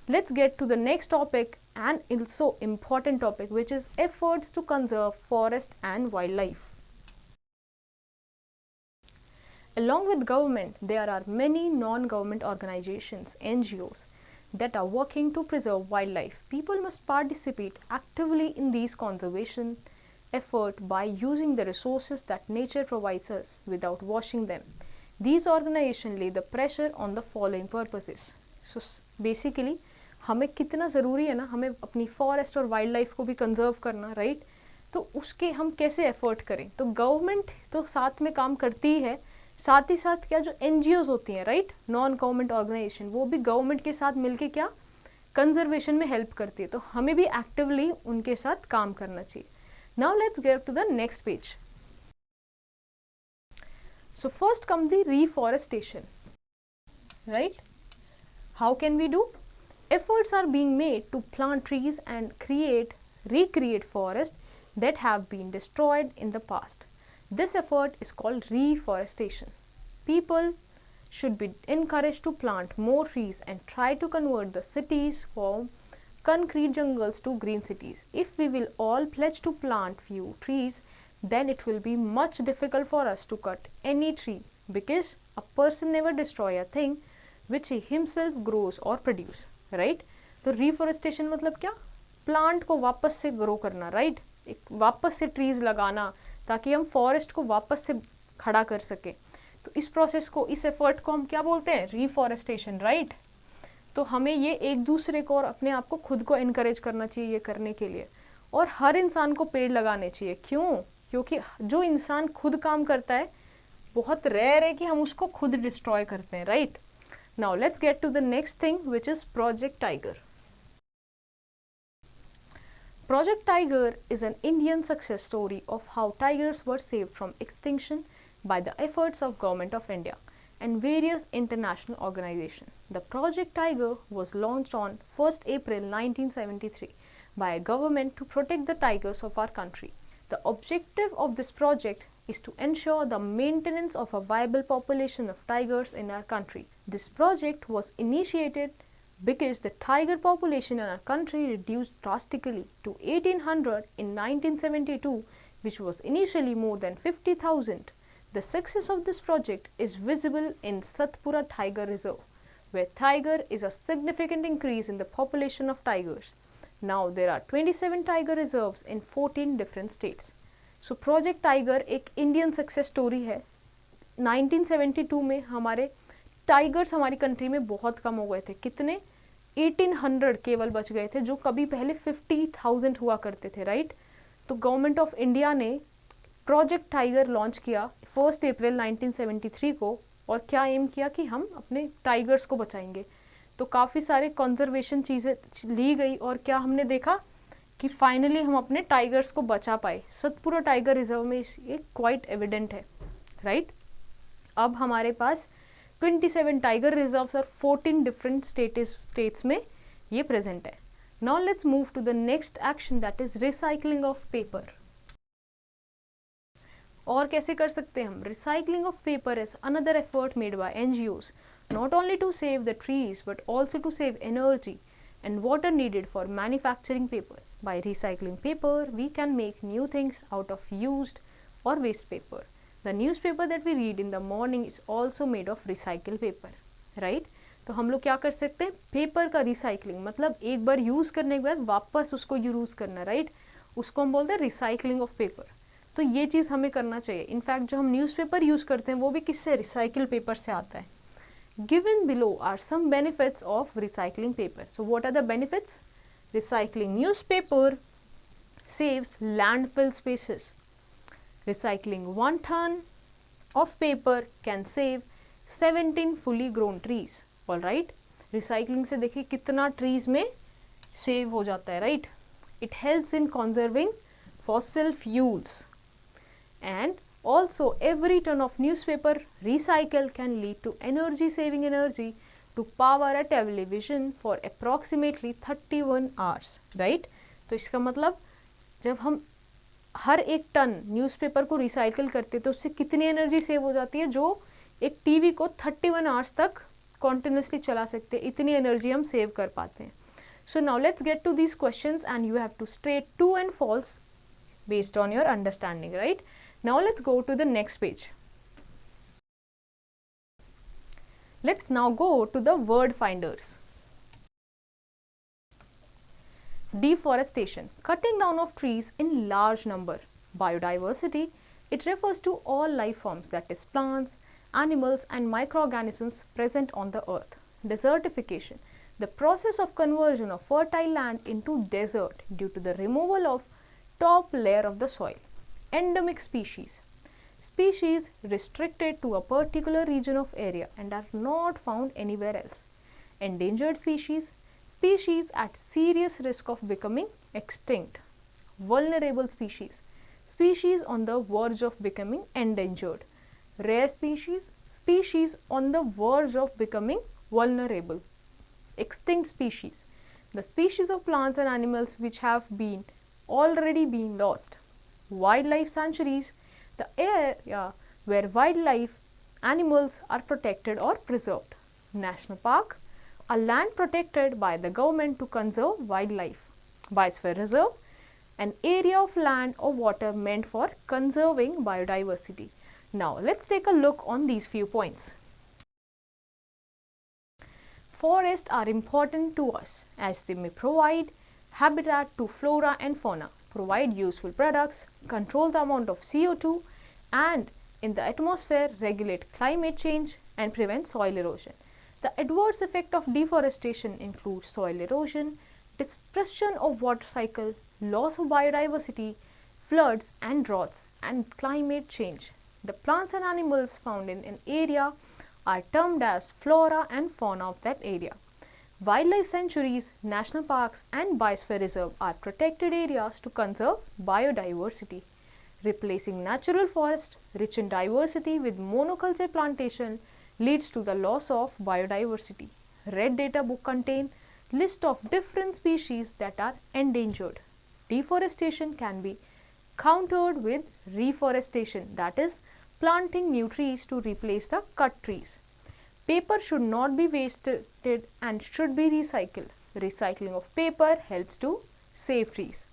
Let's get to the next topic and also important topic, which is efforts to conserve forest and wildlife. Along with government, there are many non-government organizations, NGOs, that are working to preserve wildlife. People must participate actively in these conservation effort by using the resources that nature provides us without washing them. These organizations lay the pressure on the following purposes. So basically, हमें कितना ज़रूरी है ना, हमें अपनी forest और wild life को भी कंजर्व करना, राइट. तो उसके हम कैसे एफर्ट करें. तो गवर्नमेंट तो साथ में काम करती ही है, साथ ही साथ क्या जो NGOs होती हैं, राइट, नॉन गवर्नमेंट ऑर्गेनाइजेशन, वो भी गवर्नमेंट के साथ मिलके क्या कंजर्वेशन में हेल्प करती है. तो हमें भी एक्टिवली उनके साथ काम करना चाहिए. Now let's get to the next page. So first come the reforestation, right. How can we do? Efforts are being made to plant trees and recreate forests that have been destroyed in the past. This effort is called reforestation. People should be encouraged to plant more trees and try to convert the cities from concrete jungles to green cities. If we will all pledge to plant few trees, then it will be much difficult for us to cut any tree, because a person never destroy a thing which he himself grows or produce. Right. तो reforestation मतलब क्या, plant को वापस से grow करना, right, एक वापस से ट्रीज लगाना ताकि हम फॉरेस्ट को वापस से खड़ा कर सके. तो इस प्रोसेस को, इस एफर्ट को हम क्या बोलते हैं, रिफॉरेस्टेशन, राइट. तो हमें ये एक दूसरे को और अपने आप को खुद को इनकरेज करना चाहिए ये करने के लिए. और हर इंसान को पेड़ लगाने चाहिए. क्यों? क्योंकि जो इंसान खुद काम करता है बहुत रेयर है कि हम उसको खुद डिस्ट्रॉय करते हैं, right. Now let's get to the next thing which is project tiger. Project Tiger is an Indian success story of how tigers were saved from extinction by the efforts of Government of India and various international organizations. The Project Tiger was launched on 1st April 1973 by a government to protect the tigers of our country. The objective of this project is to ensure the maintenance of a viable population of tigers in our country. This project was initiated because the tiger population in our country reduced drastically to 1800 in 1972, which was initially more than 50,000. The success of this project is visible in Satpura Tiger Reserve, where tiger is a significant increase in the population of tigers. Now there are 27 tiger reserves in 14 different states. So Project Tiger एक Indian success story है. 1972 में हमारे tigers हमारी country में बहुत कम हो गए थे. कितने? 1800 केवल बच गए थे, जो कभी पहले 50,000 हुआ करते थे, राइट. तो गवर्नमेंट ऑफ इंडिया ने प्रोजेक्ट टाइगर लॉन्च किया 1 अप्रैल 1973 को, और क्या एम किया कि हम अपने टाइगर्स को बचाएंगे. तो काफ़ी सारे कंजर्वेशन चीज़ें ली गई, और क्या हमने देखा कि फाइनली हम अपने टाइगर्स को बचा पाए. सतपुरा टाइगर रिजर्व में ये क्वाइट एविडेंट है, राइट. अब हमारे पास 27 टाइगर रिजर्व्स और 14 डिफरेंट स्टेट्स में ये प्रेजेंट है. Now let's move to the next action, that is recycling of paper. और कैसे कर सकते हैं हम? Recycling of paper is another effort made by NGOs, not only to save the trees but also to save energy and water needed for manufacturing paper. By recycling paper, we can make new things out of used or waste paper. The newspaper that we read in the morning is also made of recycled paper, right? तो हम लोग क्या कर सकते हैं? Paper का recycling, मतलब एक बार यूज़ करने के बाद वापस उसको यूज़ करना, राइट. उसको हम बोलते हैं रिसाइकलिंग ऑफ पेपर. तो ये चीज़ हमें करना चाहिए. इनफैक्ट जो हम न्यूज़पेपर यूज़ करते हैं वो भी किससे? रिसाइकिल पेपर से आता है. Given below are some benefits of recycling paper. So what are the benefits? Recycling newspaper saves landfill spaces. Recycling 1 ton of paper can save 17 fully grown trees. All right. Recycling से देखिए कितना trees में save हो जाता है, right? It helps in conserving fossil fuels. And also every ton of newspaper recycle can lead to energy saving energy to power a television for approximately 31 hours, right? तो इसका मतलब जब हम हर एक टन न्यूज़पेपर को रिसाइकल करते तो उससे कितनी एनर्जी सेव हो जाती है, जो एक टीवी को 31 आवर्स तक कॉन्टिन्यूसली चला सकते हैं. इतनी एनर्जी हम सेव कर पाते हैं. So now let's get to these questions and you have to state true and false based on your understanding, right. Now let's go to the next page. Let's now go to the word finders. Deforestation, cutting down of trees in large number. Biodiversity, it refers to all life forms, that is plants, animals and microorganisms present on the earth. Desertification, the process of conversion of fertile land into desert due to the removal of top layer of the soil. Endemic species, species restricted to a particular region of area and are not found anywhere else. Endangered species, species at serious risk of becoming extinct. Vulnerable species, species on the verge of becoming endangered. Rare species, species on the verge of becoming vulnerable. Extinct species, the species of plants and animals which have already been lost. Wildlife sanctuaries, the area where wildlife animals are protected or preserved. National park, a land protected by the government to conserve wildlife. Biosphere reserve, an area of land or water meant for conserving biodiversity. Now let's take a look on these few points. Forests are important to us as they may provide habitat to flora and fauna, provide useful products, control the amount of CO2 and in the atmosphere, regulate climate change and prevent soil erosion. The adverse effect of deforestation includes soil erosion, disruption of water cycle, loss of biodiversity, floods and droughts and climate change. The plants and animals found in an area are termed as flora and fauna of that area. Wildlife sanctuaries, national parks, and biosphere reserve are protected areas to conserve biodiversity. Replacing natural forest rich in diversity with monoculture plantation leads to the loss of biodiversity. Red Data Book contains list of different species that are endangered. Deforestation can be countered with reforestation, that is, planting new trees to replace the cut trees. Paper should not be wasted and should be recycled. Recycling of paper helps to save trees.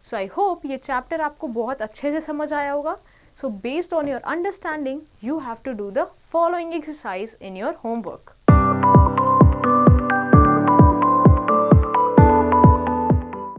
So I hope ये chapter आपको बहुत अच्छे से समझ आया होगा. So based on your understanding, you have to do the following exercise in your homework.